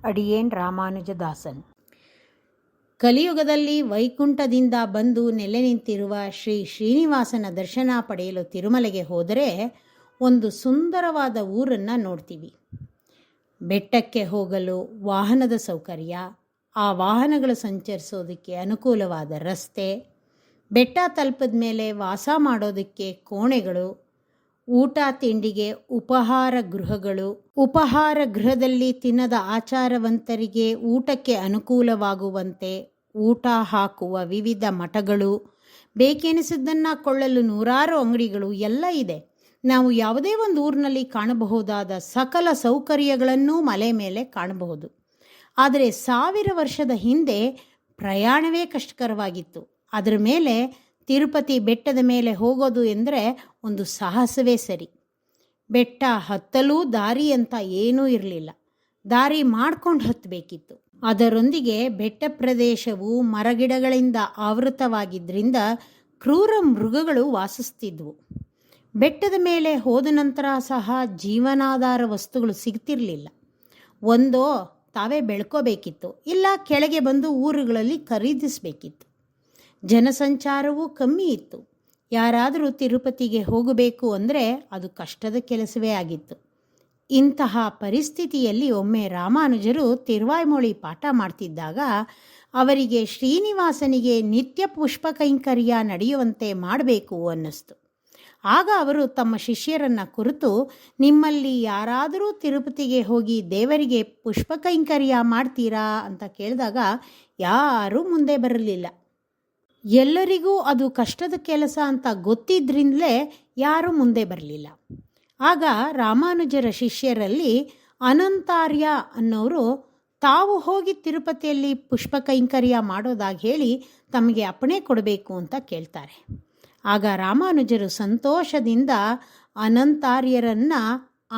ಅಡಿಯೇನ್ ರಾಮಾನುಜದಾಸನ್. ಕಲಿಯುಗದಲ್ಲಿ ವೈಕುಂಠದಿಂದ ಬಂದು ನೆಲೆ ನಿಂತಿರುವ ಶ್ರೀ ಶ್ರೀನಿವಾಸನ ದರ್ಶನ ಪಡೆಯಲು ತಿರುಮಲೆಗೆ ಹೋದರೆ ಒಂದು ಸುಂದರವಾದ ಊರನ್ನು ನೋಡ್ತೀವಿ. ಬೆಟ್ಟಕ್ಕೆ ಹೋಗಲು ವಾಹನದ ಸೌಕರ್ಯ, ಆ ವಾಹನಗಳು ಸಂಚರಿಸೋದಕ್ಕೆ ಅನುಕೂಲವಾದ ರಸ್ತೆ, ಬೆಟ್ಟ ತಲುಪಿದ ಮೇಲೆ ವಾಸ ಮಾಡೋದಕ್ಕೆ ಕೋಣೆಗಳು, ಊಟ ತಿಂಡಿಗೆ ಉಪಹಾರ ಗೃಹಗಳು, ಉಪಹಾರ ಗೃಹದಲ್ಲಿ ತಿನ್ನದ ಆಚಾರವಂತರಿಗೆ ಊಟಕ್ಕೆ ಅನುಕೂಲವಾಗುವಂತೆ ಊಟ ಹಾಕುವ ವಿವಿಧ ಮಠಗಳು, ಬೇಕೆನಿಸಿದ್ದನ್ನು ಕೊಳ್ಳಲು ನೂರಾರು ಅಂಗಡಿಗಳು ಎಲ್ಲ ಇದೆ. ನಾವು ಯಾವುದೇ ಒಂದು ಊರಿನಲ್ಲಿ ಕಾಣಬಹುದಾದ ಸಕಲ ಸೌಕರ್ಯಗಳನ್ನೂ ಮಲೆ ಮೇಲೆ ಕಾಣಬಹುದು. ಆದರೆ 1000 ವರ್ಷದ ಹಿಂದೆ ಪ್ರಯಾಣವೇ ಕಷ್ಟಕರವಾಗಿತ್ತು. ಅದರ ಮೇಲೆ ತಿರುಪತಿ ಬೆಟ್ಟದ ಮೇಲೆ ಹೋಗೋದು ಎಂದರೆ ಒಂದು ಸಾಹಸವೇ ಸರಿ. ಬೆಟ್ಟ ಹತ್ತಲೂ ದಾರಿ ಅಂತ ಏನೂ ಇರಲಿಲ್ಲ, ದಾರಿ ಮಾಡ್ಕೊಂಡು ಹತ್ತಬೇಕಿತ್ತು. ಅದರೊಂದಿಗೆ ಬೆಟ್ಟ ಪ್ರದೇಶವು ಮರಗಿಡಗಳಿಂದ ಆವೃತವಾಗಿದ್ದರಿಂದ ಕ್ರೂರ ಮೃಗಗಳು ವಾಸಿಸ್ತಿದ್ವು. ಬೆಟ್ಟದ ಮೇಲೆ ಹೋದ ನಂತರ ಸಹ ಜೀವನಾಧಾರ ವಸ್ತುಗಳು ಸಿಗ್ತಿರಲಿಲ್ಲ. ಒಂದೋ ತಾವೇ ಬೆಳ್ಕೋಬೇಕಿತ್ತು, ಇಲ್ಲ ಕೆಳಗೆ ಬಂದು ಊರುಗಳಲ್ಲಿ ಖರೀದಿಸಬೇಕಿತ್ತು. ಜನಸಂಚಾರವೂ ಕಮ್ಮಿ ಇತ್ತು. ಯಾರಾದರೂ ತಿರುಪತಿಗೆ ಹೋಗಬೇಕು ಅಂದರೆ ಅದು ಕಷ್ಟದ ಕೆಲಸವೇ ಆಗಿತ್ತು. ಇಂತಹ ಪರಿಸ್ಥಿತಿಯಲ್ಲಿ ಒಮ್ಮೆ ರಾಮಾನುಜರು ತಿರುವಾಯ್ಮೊಳಿ ಪಾಠ ಮಾಡ್ತಿದ್ದಾಗ ಅವರಿಗೆ ಶ್ರೀನಿವಾಸನಿಗೆ ನಿತ್ಯ ಪುಷ್ಪ ಕೈಂಕರ್ಯ ನಡೆಯುವಂತೆ ಮಾಡಬೇಕು ಅನ್ನಿಸ್ತು. ಆಗ ಅವರು ತಮ್ಮ ಶಿಷ್ಯರನ್ನು ಕುರಿತು, ನಿಮ್ಮಲ್ಲಿ ಯಾರಾದರೂ ತಿರುಪತಿಗೆ ಹೋಗಿ ದೇವರಿಗೆ ಪುಷ್ಪ ಕೈಂಕರ್ಯ ಮಾಡ್ತೀರಾ ಅಂತ ಕೇಳಿದಾಗ ಯಾರೂ ಮುಂದೆ ಬರಲಿಲ್ಲ. ಎಲ್ಲರಿಗೂ ಅದು ಕಷ್ಟದ ಕೆಲಸ ಅಂತ ಗೊತ್ತಿದ್ರಿಂದಲೇ ಯಾರೂ ಮುಂದೆ ಬರಲಿಲ್ಲ. ಆಗ ರಾಮಾನುಜರ ಶಿಷ್ಯರಲ್ಲಿ ಅನಂತಾರ್ಯ ಅನ್ನೋರು ತಾವು ಹೋಗಿ ತಿರುಪತಿಯಲ್ಲಿ ಪುಷ್ಪ ಕೈಂಕರ್ಯ ಮಾಡೋದಾಗಿ ಹೇಳಿ ತಮಗೆ ಅಪ್ಪಣೆ ಕೊಡಬೇಕು ಅಂತ ಕೇಳ್ತಾರೆ. ಆಗ ರಾಮಾನುಜರು ಸಂತೋಷದಿಂದ ಅನಂತಾರ್ಯರನ್ನು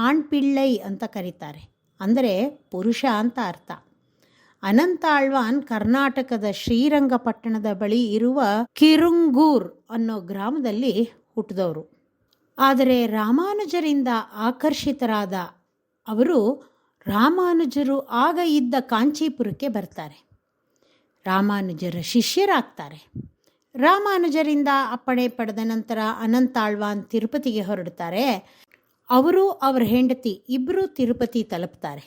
ಆಣ್ಪಿಳ್ಳೈ ಅಂತ ಕರೀತಾರೆ, ಅಂದರೆ ಪುರುಷ ಅಂತ ಅರ್ಥ. ಅನಂತಾಳ್ವಾನ್ ಕರ್ನಾಟಕದ ಶ್ರೀರಂಗಪಟ್ಟಣದ ಬಳಿ ಇರುವ ಕಿರುಂಗೂರ್ ಅನ್ನೋ ಗ್ರಾಮದಲ್ಲಿ ಹುಟ್ಟಿದವರು. ಆದರೆ ರಾಮಾನುಜರಿಂದ ಆಕರ್ಷಿತರಾದ ಅವರು ರಾಮಾನುಜರು ಆಗ ಇದ್ದ ಕಾಂಚೀಪುರಕ್ಕೆ ಬರ್ತಾರೆ. ರಾಮಾನುಜರ ಶಿಷ್ಯರಾಗ್ತಾರೆ. ರಾಮಾನುಜರಿಂದ ಅಪ್ಪಣೆ ಪಡೆದ ನಂತರ ಅನಂತಾಳ್ವಾನ್ ತಿರುಪತಿಗೆ ಹೊರಡ್ತಾರೆ. ಅವರು ಅವರ ಹೆಂಡತಿ ಇಬ್ಬರು ತಿರುಪತಿ ತಲುಪ್ತಾರೆ.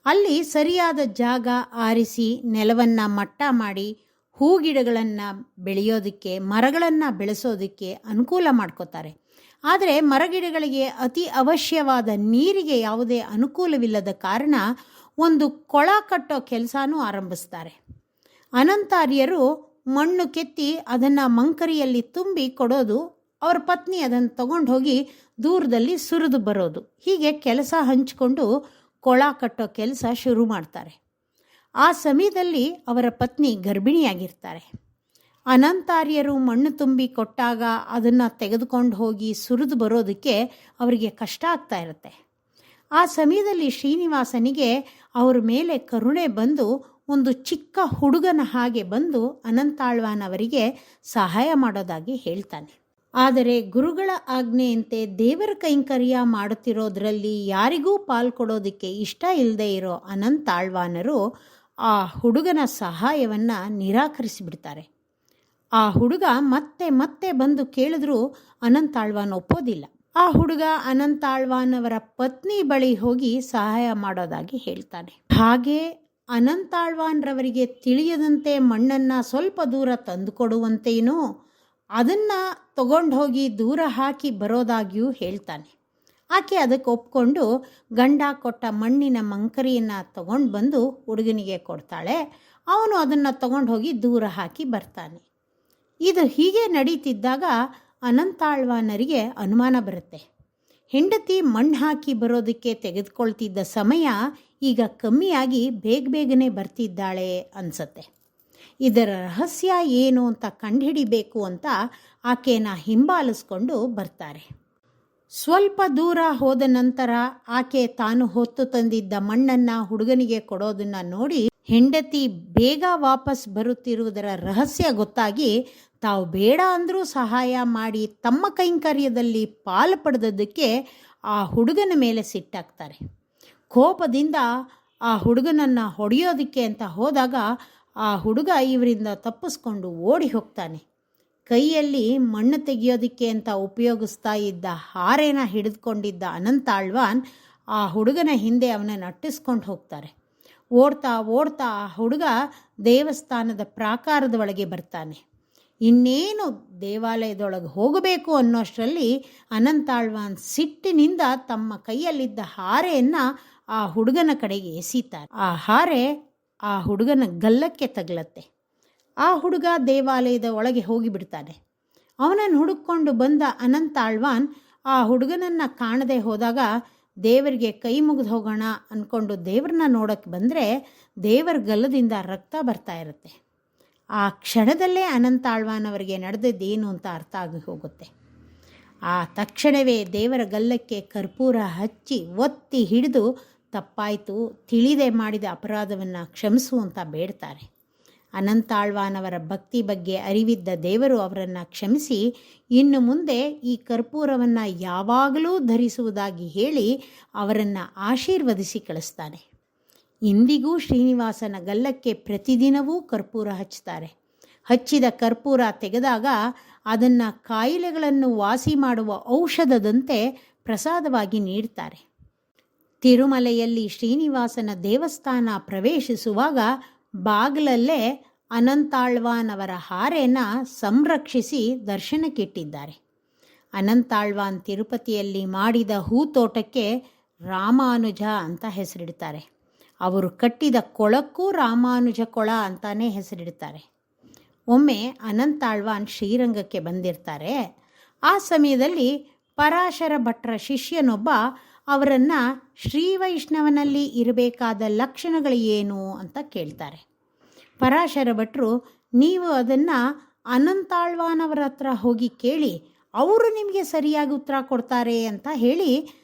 ಅಲ್ಲಿ ಸರಿಯಾದ ಜಾಗ ಆರಿಸಿ ನೆಲವನ್ನು ಮಟ್ಟ ಮಾಡಿ ಹೂಗಿಡಗಳನ್ನು ಬೆಳೆಯೋದಕ್ಕೆ, ಮರಗಳನ್ನು ಬೆಳೆಸೋದಕ್ಕೆ ಅನುಕೂಲ ಮಾಡ್ಕೋತಾರೆ. ಆದರೆ ಮರಗಿಡಗಳಿಗೆ ಅತಿ ಅವಶ್ಯವಾದ ನೀರಿಗೆ ಯಾವುದೇ ಅನುಕೂಲವಿಲ್ಲದ ಕಾರಣ ಒಂದು ಕೊಳ ಕಟ್ಟೋ ಕೆಲಸನೂ ಆರಂಭಿಸ್ತಾರೆ. ಅನಂತಾರ್ಯರು ಮಣ್ಣು ಕೆತ್ತಿ ಅದನ್ನು ಮಂಕರಿಯಲ್ಲಿ ತುಂಬಿ ಕೊಡೋದು, ಅವರ ಪತ್ನಿ ಅದನ್ನು ತಗೊಂಡು ಹೋಗಿ ದೂರದಲ್ಲಿ ಸುರಿದು ಬರೋದು, ಹೀಗೆ ಕೆಲಸ ಹಂಚಿಕೊಂಡು ಕೊಳ ಕಟ್ಟೋ ಕೆಲಸ ಶುರು ಮಾಡ್ತಾರೆ. ಆ ಸಮಯದಲ್ಲಿ ಅವರ ಪತ್ನಿ ಗರ್ಭಿಣಿಯಾಗಿರ್ತಾರೆ. ಅನಂತಾರ್ಯರು ಮಣ್ಣು ತುಂಬಿ ಕೊಟ್ಟಾಗ ಅದನ್ನು ತೆಗೆದುಕೊಂಡು ಹೋಗಿ ಸುರಿದು ಬರೋದಕ್ಕೆ ಅವರಿಗೆ ಕಷ್ಟ ಆಗ್ತಾ ಇರುತ್ತೆ. ಆ ಸಮಯದಲ್ಲಿ ಶ್ರೀನಿವಾಸನಿಗೆ ಅವರ ಮೇಲೆ ಕರುಣೆ ಬಂದು ಒಂದು ಚಿಕ್ಕ ಹುಡುಗನ ಹಾಗೆ ಬಂದು ಅನಂತಾಳ್ವಾನ್ ಅವರಿಗೆ ಸಹಾಯ ಮಾಡೋದಾಗಿ ಹೇಳ್ತಾನೆ. ಆದರೆ ಗುರುಗಳ ಆಜ್ಞೆಯಂತೆ ದೇವರ ಕೈಂಕರ್ಯ ಮಾಡುತ್ತಿರೋದ್ರಲ್ಲಿ ಯಾರಿಗೂ ಪಾಲ್ಕೊಡೋದಕ್ಕೆ ಇಷ್ಟ ಇಲ್ಲದೆ ಇರೋ ಅನಂತಾಳ್ವಾನರು ಆ ಹುಡುಗನ ಸಹಾಯವನ್ನು ನಿರಾಕರಿಸಿಬಿಡ್ತಾರೆ. ಆ ಹುಡುಗ ಮತ್ತೆ ಮತ್ತೆ ಬಂದು ಕೇಳಿದ್ರೂ ಅನಂತಾಳ್ವಾನ್ ಒಪ್ಪೋದಿಲ್ಲ. ಆ ಹುಡುಗ ಅನಂತಾಳ್ವಾನ್ ಅವರ ಪತ್ನಿ ಬಳಿ ಹೋಗಿ ಸಹಾಯ ಮಾಡೋದಾಗಿ ಹೇಳ್ತಾನೆ. ಹಾಗೆ ಅನಂತಾಳ್ವಾನ್ರವರಿಗೆ ತಿಳಿಯದಂತೆ ಮಣ್ಣನ್ನು ಸ್ವಲ್ಪ ದೂರ ತಂದುಕೊಡುವಂತೆಯೂ ಅದನ್ನು ತಗೊಂಡು ಹೋಗಿ ದೂರ ಹಾಕಿ ಬರೋದಾಗಿಯೂ ಹೇಳ್ತಾನೆ. ಆಕೆ ಅದಕ್ಕೆ ಒಪ್ಕೊಂಡು ಗಂಡ ಕೊಟ್ಟ ಮಣ್ಣಿನ ಮಂಕರಿಯನ್ನು ತಗೊಂಡು ಬಂದು ಹುಡುಗನಿಗೆ ಕೊಡ್ತಾಳೆ. ಅವನು ಅದನ್ನು ತಗೊಂಡು ಹೋಗಿ ದೂರ ಹಾಕಿ ಬರ್ತಾನೆ. ಇದು ಹೀಗೆ ನಡೀತಿದ್ದಾಗ ಅನಂತಾಳ್ವಾನರಿಗೆ ಅನುಮಾನ ಬರುತ್ತೆ. ಹೆಂಡತಿ ಮಣ್ಣು ಹಾಕಿ ಬರೋದಕ್ಕೆ ತೆಗೆದುಕೊಳ್ತಿದ್ದ ಸಮಯ ಈಗ ಕಮ್ಮಿಯಾಗಿ ಬೇಗನೆ ಬರ್ತಿದ್ದಾಳೆ ಅನಿಸತ್ತೆ. ಇದರ ರಹಸ್ಯ ಏನು ಅಂತ ಕಂಡುಹಿಡಿಬೇಕು ಅಂತ ಆಕೆನ ಹಿಂಬಾಲಿಸ್ಕೊಂಡು ಬರ್ತಾರೆ. ಸ್ವಲ್ಪ ದೂರ ಹೋದ ನಂತರ ಆಕೆ ತಾನು ಹೊತ್ತು ತಂದಿದ್ದ ಮಣ್ಣನ್ನು ಹುಡುಗನಿಗೆ ಕೊಡೋದನ್ನು ನೋಡಿ ಹೆಂಡತಿ ಬೇಗ ವಾಪಸ್ ಬರುತ್ತಿರುವುದರ ರಹಸ್ಯ ಗೊತ್ತಾಗಿ ತಾವು ಬೇಡ ಅಂದರೂ ಸಹಾಯ ಮಾಡಿ ತಮ್ಮ ಕೈಂಕರ್ಯದಲ್ಲಿ ಪಾಲು ಪಡೆದದ್ದಕ್ಕೆ ಆ ಹುಡುಗನ ಮೇಲೆ ಸಿಟ್ಟಾಗ್ತಾರೆ. ಕೋಪದಿಂದ ಆ ಹುಡುಗನನ್ನು ಹೊಡೆಯೋದಕ್ಕೆ ಅಂತ ಹೋದಾಗ ಆ ಹುಡುಗ ಇವರಿಂದ ತಪ್ಪಿಸ್ಕೊಂಡು ಓಡಿ ಹೋಗ್ತಾನೆ. ಕೈಯಲ್ಲಿ ಮಣ್ಣು ತೆಗೆಯೋದಕ್ಕೆ ಅಂತ ಉಪಯೋಗಿಸ್ತಾ ಇದ್ದ ಹಾರೆನ ಹಿಡಿದುಕೊಂಡಿದ್ದ ಅನಂತಾಳ್ವಾನ್ ಆ ಹುಡುಗನ ಹಿಂದೆ ಅವನನ್ನು ಅಟ್ಟಿಸ್ಕೊಂಡು ಹೋಗ್ತಾರೆ. ಓಡ್ತಾ ಓಡ್ತಾ ಆ ಹುಡುಗ ದೇವಸ್ಥಾನದ ಪ್ರಾಕಾರದ ಒಳಗೆ ಬರ್ತಾನೆ. ಇನ್ನೇನು ದೇವಾಲಯದೊಳಗೆ ಹೋಗಬೇಕು ಅನ್ನೋಷ್ಟರಲ್ಲಿ ಅನಂತಾಳ್ವಾನ್ ಸಿಟ್ಟಿನಿಂದ ತಮ್ಮ ಕೈಯಲ್ಲಿದ್ದ ಹಾರೆಯನ್ನು ಆ ಹುಡುಗನ ಕಡೆಗೆ ಎಸೀತಾರೆ. ಆ ಹಾರೆ ಆ ಹುಡುಗನ ಗಲ್ಲಕ್ಕೆ ತಗಲತ್ತೆ. ಆ ಹುಡುಗ ದೇವಾಲಯದ ಒಳಗೆ ಹೋಗಿಬಿಡ್ತಾನೆ. ಅವನನ್ನು ಹುಡುಕೊಂಡು ಬಂದ ಅನಂತಾಳ್ವಾನ್ ಆ ಹುಡುಗನನ್ನು ಕಾಣದೆ ಹೋದಾಗ ದೇವರಿಗೆ ಕೈ ಮುಗಿದು ಹೋಗೋಣ ಅಂದ್ಕೊಂಡು ದೇವ್ರನ್ನ ನೋಡೋಕ್ಕೆ ಬಂದರೆ ದೇವರ ಗಲ್ಲದಿಂದ ರಕ್ತ ಬರ್ತಾ ಇರುತ್ತೆ. ಆ ಕ್ಷಣದಲ್ಲೇ ಅನಂತಾಳ್ವಾನ್ ಅವರಿಗೆ ನಡೆದದ್ದೇನು ಅಂತ ಅರ್ಥ ಆಗಿ ಹೋಗುತ್ತೆ. ಆ ತಕ್ಷಣವೇ ದೇವರ ಗಲ್ಲಕ್ಕೆ ಕರ್ಪೂರ ಹಚ್ಚಿ ಒತ್ತಿ ಹಿಡಿದು ತಪ್ಪಾಯಿತು, ತಿಳಿದೇ ಮಾಡಿದ ಅಪರಾಧವನ್ನು ಕ್ಷಮಿಸು ಅಂತ ಬೇಡ್ತಾರೆ. ಅನಂತಾಳ್ವಾನ್ ಅವರ ಭಕ್ತಿ ಬಗ್ಗೆ ಅರಿವಿದ್ದ ದೇವರು ಅವರನ್ನು ಕ್ಷಮಿಸಿ ಇನ್ನು ಮುಂದೆ ಈ ಕರ್ಪೂರವನ್ನು ಯಾವಾಗಲೂ ಧರಿಸುವುದಾಗಿ ಹೇಳಿ ಅವರನ್ನು ಆಶೀರ್ವದಿಸಿ ಕಳಿಸ್ತಾನೆ. ಇಂದಿಗೂ ಶ್ರೀನಿವಾಸನ ಗಲ್ಲಕ್ಕೆ ಪ್ರತಿದಿನವೂ ಕರ್ಪೂರ ಹಚ್ತಾರೆ. ಹಚ್ಚಿದ ಕರ್ಪೂರ ತೆಗೆದಾಗ ಅದನ್ನು ಕಾಯಿಲೆಗಳನ್ನು ವಾಸಿ ಮಾಡುವ ಔಷಧದಂತೆ ಪ್ರಸಾದವಾಗಿ ನೀಡ್ತಾರೆ. ತಿರುಮಲೆಯಲ್ಲಿ ಶ್ರೀನಿವಾಸನ ದೇವಸ್ಥಾನ ಪ್ರವೇಶಿಸುವಾಗ ಬಾಗಿಲಲ್ಲೇ ಅನಂತಾಳ್ವಾನ್ ಅವರ ಹಾರೆನ ಸಂರಕ್ಷಿಸಿ ದರ್ಶನಕ್ಕಿಟ್ಟಿದ್ದಾರೆ. ಅನಂತಾಳ್ವಾನ್ ತಿರುಪತಿಯಲ್ಲಿ ಮಾಡಿದ ಹೂತೋಟಕ್ಕೆ ರಾಮಾನುಜ ಅಂತ ಹೆಸರಿಡ್ತಾರೆ. ಅವರು ಕಟ್ಟಿದ ಕೊಳಕ್ಕೂ ರಾಮಾನುಜ ಕೊಳ ಅಂತಾನೇ ಹೆಸರಿಡ್ತಾರೆ. ಒಮ್ಮೆ ಅನಂತಾಳ್ವಾನ್ ಶ್ರೀರಂಗಕ್ಕೆ ಬಂದಿರ್ತಾರೆ. ಆ ಸಮಯದಲ್ಲಿ ಪರಾಶರ ಭಟ್ರ ಶಿಷ್ಯನೊಬ್ಬ ಅವರನ್ನು ಶ್ರೀವೈಷ್ಣವನಲ್ಲಿ ಇರಬೇಕಾದ ಲಕ್ಷಣಗಳು ಏನು ಅಂತ ಕೇಳ್ತಾರೆ. ಪರಾಶರ ಭಟ್ರು, ನೀವು ಅದನ್ನು ಅನಂತಾಳ್ವಾನ್ ಅವರ ಹತ್ರ ಹೋಗಿ ಕೇಳಿ, ಅವರು ನಿಮಗೆ ಸರಿಯಾಗಿ ಉತ್ತರ ಕೊಡ್ತಾರೆ ಅಂತ ಹೇಳಿ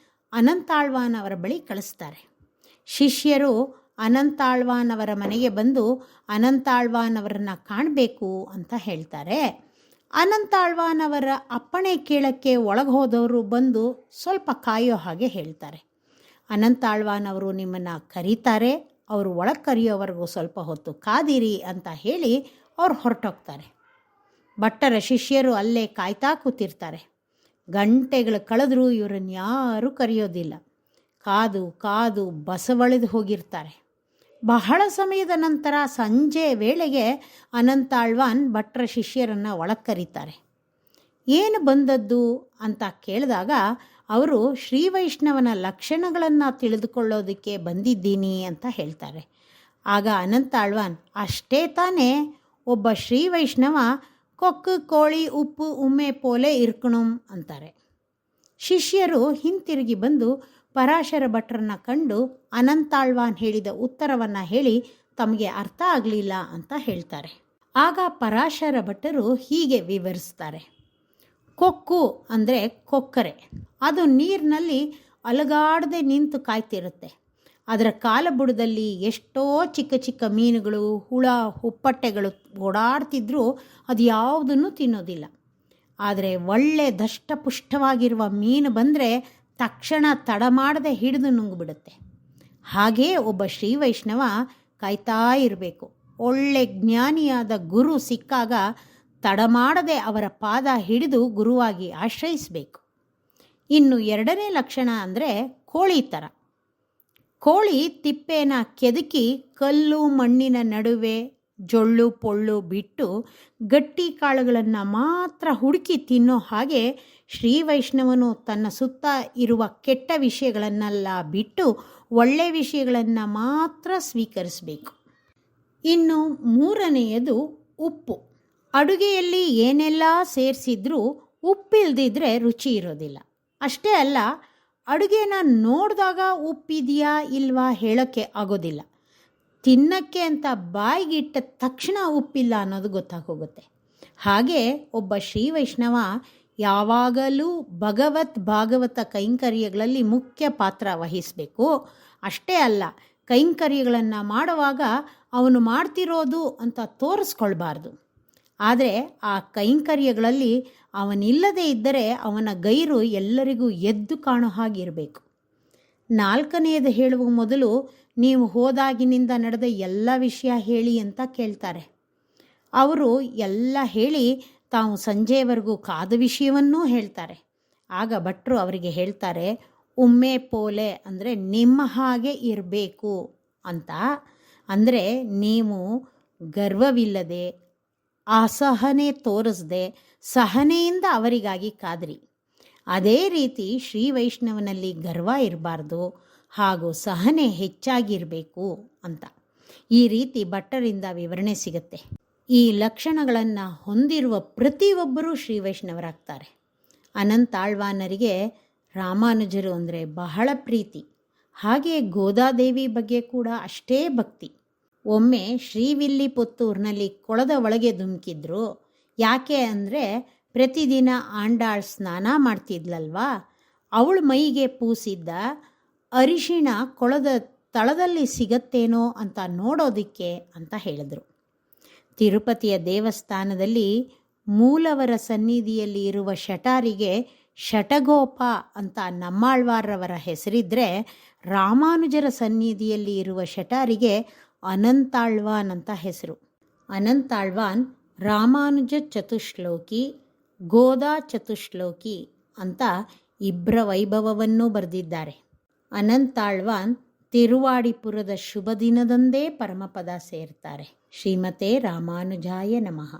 ಅನಂತಾಳ್ವಾನ್ ಅವರ ಬಳಿ ಕಳಿಸ್ತಾರೆ. ಶಿಷ್ಯರು ಅನಂತಾಳ್ವಾನ್ ಅವರ ಮನೆಗೆ ಬಂದು ಅನಂತಾಳ್ವಾನ್ ಅವರನ್ನು ಕಾಣಬೇಕು ಅಂತ ಹೇಳ್ತಾರೆ. ಅನಂತಾಳ್ವಾನ್ ಅವರ ಅಪ್ಪಣೆ ಕೇಳಕ್ಕೆ ಒಳಗೆ ಹೋದವರು ಬಂದು ಸ್ವಲ್ಪ ಕಾಯೋ ಹಾಗೆ ಹೇಳ್ತಾರೆ. ಅನಂತಾಳ್ವಾನ್ ಅವರು ನಿಮ್ಮನ್ನು ಕರೀತಾರೆ, ಅವರು ಒಳಗೆ ಕರೆಯೋವರೆಗೂ ಸ್ವಲ್ಪ ಹೊತ್ತು ಕಾದಿರಿ ಅಂತ ಹೇಳಿ ಅವ್ರು ಹೊರಟೋಗ್ತಾರೆ. ಭಟ್ಟರ ಶಿಷ್ಯರು ಅಲ್ಲೇ ಕಾಯ್ತಾ ಕೂತಿರ್ತಾರೆ. ಗಂಟೆಗಳು ಕಳೆದರೂ ಇವರನ್ನು ಯಾರೂ ಕರೆಯೋದಿಲ್ಲ. ಕಾದು ಕಾದು ಬಸವಳಿದು ಹೋಗಿರ್ತಾರೆ. ಬಹಳ ಸಮಯದ ನಂತರ ಸಂಜೆ ವೇಳೆಗೆ ಅನಂತಾಳ್ವಾನ್ ಭಟ್ರ ಶಿಷ್ಯರನ್ನು ಒಳಗೆ ಕರೀತಾರೆ. ಏನು ಬಂದದ್ದು ಅಂತ ಕೇಳಿದಾಗ ಅವರು ಶ್ರೀವೈಷ್ಣವನ ಲಕ್ಷಣಗಳನ್ನು ತಿಳಿದುಕೊಳ್ಳೋದಕ್ಕೆ ಬಂದಿದ್ದೀನಿ ಅಂತ ಹೇಳ್ತಾರೆ. ಆಗ ಅನಂತಾಳ್ವಾನ್, ಅಷ್ಟೇ ತಾನೇ, ಒಬ್ಬ ಶ್ರೀವೈಷ್ಣವ ಕೊಕ್ಕು ಕೋಳಿ ಉಪ್ಪು ಉಮ್ಮೆ ಪೋಲೆ ಇರ್ಕಣಂ ಅಂತಾರೆ. ಶಿಷ್ಯರು ಹಿಂತಿರುಗಿ ಬಂದು ಪರಾಶರ ಭಟ್ರನ್ನ ಕಂಡು ಅನಂತಾಳ್ವಾನ್ ಹೇಳಿದ ಉತ್ತರವನ್ನು ಹೇಳಿ ತಮಗೆ ಅರ್ಥ ಆಗಲಿಲ್ಲ ಅಂತ ಹೇಳ್ತಾರೆ. ಆಗ ಪರಾಶರ ಭಟ್ಟರು ಹೀಗೆ ವಿವರಿಸ್ತಾರೆ. ಕೊಕ್ಕು ಅಂದರೆ ಕೊಕ್ಕರೆ, ಅದು ನೀರಿನಲ್ಲಿ ಅಲಗಾಡದೆ ನಿಂತು ಕಾಯ್ತಿರುತ್ತೆ. ಅದರ ಕಾಲಬುಡದಲ್ಲಿ ಎಷ್ಟೋ ಚಿಕ್ಕ ಚಿಕ್ಕ ಮೀನುಗಳು, ಹುಳ, ಹುಪ್ಪಟ್ಟೆಗಳು ಓಡಾಡ್ತಿದ್ರೂ ಅದು ಯಾವುದನ್ನು ತಿನ್ನೋದಿಲ್ಲ. ಆದರೆ ಒಳ್ಳೆ ದಷ್ಟಪುಷ್ಟವಾಗಿರುವ ಮೀನು ಬಂದರೆ ತಕ್ಷಣ ತಡ ಮಾಡದೆ ಹಿಡಿದು ನುಂಗಿಬಿಡುತ್ತೆ. ಹಾಗೇ ಒಬ್ಬ ಶ್ರೀವೈಷ್ಣವ ಕಾಯ್ತಾ ಇರಬೇಕು. ಒಳ್ಳೆ ಜ್ಞಾನಿಯಾದ ಗುರು ಸಿಕ್ಕಾಗ ತಡ ಮಾಡದೆ ಅವರ ಪಾದ ಹಿಡಿದು ಗುರುವಾಗಿ ಆಶ್ರಯಿಸಬೇಕು. ಇನ್ನು ಎರಡನೇ ಲಕ್ಷಣ ಅಂದರೆ ಕೋಳಿ ಥರ. ಕೋಳಿ ತಿಪ್ಪೆನ ಕೆದಕಿ ಕಲ್ಲು ಮಣ್ಣಿನ ನಡುವೆ ಜೊಳ್ಳು ಪೊಳ್ಳು ಬಿಟ್ಟು ಗಟ್ಟಿ ಕಾಳುಗಳನ್ನು ಮಾತ್ರ ಹುಡುಕಿ ತಿನ್ನೋ ಹಾಗೆ ಶ್ರೀವೈಷ್ಣವನು ತನ್ನ ಸುತ್ತ ಇರುವ ಕೆಟ್ಟ ವಿಷಯಗಳನ್ನೆಲ್ಲ ಬಿಟ್ಟು ಒಳ್ಳೆ ವಿಷಯಗಳನ್ನು ಮಾತ್ರ ಸ್ವೀಕರಿಸಬೇಕು. ಇನ್ನು ಮೂರನೆಯದು ಉಪ್ಪು. ಅಡುಗೆಯಲ್ಲಿ ಏನೆಲ್ಲ ಸೇರಿಸಿದ್ರೂ ಉಪ್ಪಿಲ್ದಿದ್ರೆ ರುಚಿ ಇರೋದಿಲ್ಲ. ಅಷ್ಟೇ ಅಲ್ಲ, ಅಡುಗೆನ ನೋಡಿದಾಗ ಉಪ್ಪಿದೆಯಾ ಇಲ್ವಾ ಹೇಳೋಕ್ಕೆ ಆಗೋದಿಲ್ಲ. ತಿನ್ನಕ್ಕೆ ಅಂತ ಬಾಯಿಗಿಟ್ಟ ತಕ್ಷಣ ಉಪ್ಪಿಲ್ಲ ಅನ್ನೋದು ಗೊತ್ತಾಗೋಗುತ್ತೆ. ಹಾಗೆ ಒಬ್ಬ ಶ್ರೀವೈಷ್ಣವ ಯಾವಾಗಲೂ ಭಾಗವತ ಕೈಂಕರ್ಯಗಳಲ್ಲಿ ಮುಖ್ಯ ಪಾತ್ರ ವಹಿಸಬೇಕು. ಅಷ್ಟೇ ಅಲ್ಲ, ಕೈಂಕರ್ಯಗಳನ್ನು ಮಾಡುವಾಗ ಅವನು ಮಾಡ್ತಿರೋದು ಅಂತ ತೋರಿಸ್ಕೊಳ್ಬಾರ್ದು. ಆದರೆ ಆ ಕೈಂಕರ್ಯಗಳಲ್ಲಿ ಅವನಿಲ್ಲದೇ ಇದ್ದರೆ ಅವನ ಗೈರು ಎಲ್ಲರಿಗೂ ಎದ್ದು ಕಾಣೋ ಹಾಗಿರಬೇಕು. 4ನೇದು ಹೇಳುವ ಮೊದಲು ನೀವು ಹೋದಾಗಿನಿಂದ ನಡೆದ ಎಲ್ಲ ವಿಷಯ ಹೇಳಿ ಅಂತ ಕೇಳ್ತಾರೆ. ಅವರು ಎಲ್ಲ ಹೇಳಿ ತಾವು ಸಂಜೆಯವರೆಗೂ ಕಾದ ವಿಷಯವನ್ನೂ ಹೇಳ್ತಾರೆ. ಆಗ ಭಟ್ರು ಅವರಿಗೆ ಹೇಳ್ತಾರೆ, ಉಮ್ಮೆ ಪೋಲೆ ಅಂದರೆ ನಿಮ್ಮ ಹಾಗೆ ಇರಬೇಕು ಅಂತ. ಅಂದರೆ ನೀವು ಗರ್ವವಿಲ್ಲದೆ, ಅಸಹನೆ ತೋರಿಸದೆ ಸಹನೆಯಿಂದ ಅವರಿಗಾಗಿ ಕಾದ್ರಿ. ಅದೇ ರೀತಿ ಶ್ರೀ ವೈಷ್ಣವನಲ್ಲಿ ಗರ್ವ ಇರಬಾರ್ದು, ಹಾಗೂ ಸಹನೆ ಹೆಚ್ಚಾಗಿರಬೇಕು ಅಂತ. ಈ ರೀತಿ ಭಟ್ಟರಿಂದ ವಿವರಣೆ ಸಿಗುತ್ತೆ. ಈ ಲಕ್ಷಣಗಳನ್ನು ಹೊಂದಿರುವ ಪ್ರತಿಯೊಬ್ಬರೂ ಶ್ರೀ ವೈಷ್ಣವರಾಗ್ತಾರೆ. ಅನಂತಾಳ್ವಾನರಿಗೆ ರಾಮಾನುಜರು ಅಂದರೆ ಬಹಳ ಪ್ರೀತಿ. ಹಾಗೆ ಗೋದಾದೇವಿ ಬಗ್ಗೆ ಕೂಡ ಅಷ್ಟೇ ಭಕ್ತಿ. ಒಮ್ಮೆ ಶ್ರೀವಿಲ್ಲಿಪುತ್ತೂರಿನಲ್ಲಿ ಕೊಳದ ಒಳಗೆ ಧುಮುಕಿದ್ರು. ಯಾಕೆ ಅಂದರೆ ಪ್ರತಿದಿನ ಆಂಡಾಳ್ ಸ್ನಾನ ಮಾಡ್ತಿದ್ಲಲ್ವಾ, ಅವಳ ಮೈಗೆ ಪೂಸಿದ್ದ ಅರಿಶಿಣ ಕೊಳದ ತಳದಲ್ಲಿ ಸಿಗತ್ತೇನೋ ಅಂತ ನೋಡೋದಕ್ಕೆ ಅಂತ ಹೇಳಿದ್ರು. ತಿರುಪತಿಯ ದೇವಸ್ಥಾನದಲ್ಲಿ ಮೂಲವರ ಸನ್ನಿಧಿಯಲ್ಲಿ ಇರುವ ಶಟಾರಿಗೆ ಶಟಗೋಪ ಅಂತ ನಮ್ಮಾಳ್ವಾರವರ ಹೆಸರಿದ್ದರೆ, ರಾಮಾನುಜರ ಸನ್ನಿಧಿಯಲ್ಲಿ ಇರುವ ಶಟಾರಿಗೆ ಅನಂತಾಳ್ವಾನ್ ಅಂತ ಹೆಸರು. ಅನಂತಾಳ್ವಾನ್ ರಾಮಾನುಜ ಚತುಶ್ಲೋಕಿ, ಗೋದಾ ಚತುಶ್ಲೋಕಿ ಅಂತ ಇಬ್ಬರ ವೈಭವವನ್ನು ಬರೆದಿದ್ದಾರೆ. ಅನಂತಾಳ್ವಾನ್ ತಿರುವಾಡಿಪುರದ ಶುಭ ದಿನದಂದೇ ಪರಮಪದ ಸೇರ್ತಾರೆ. ಶ್ರೀಮತೆ ರಾಮಾನುಜಾಯ ನಮಃ.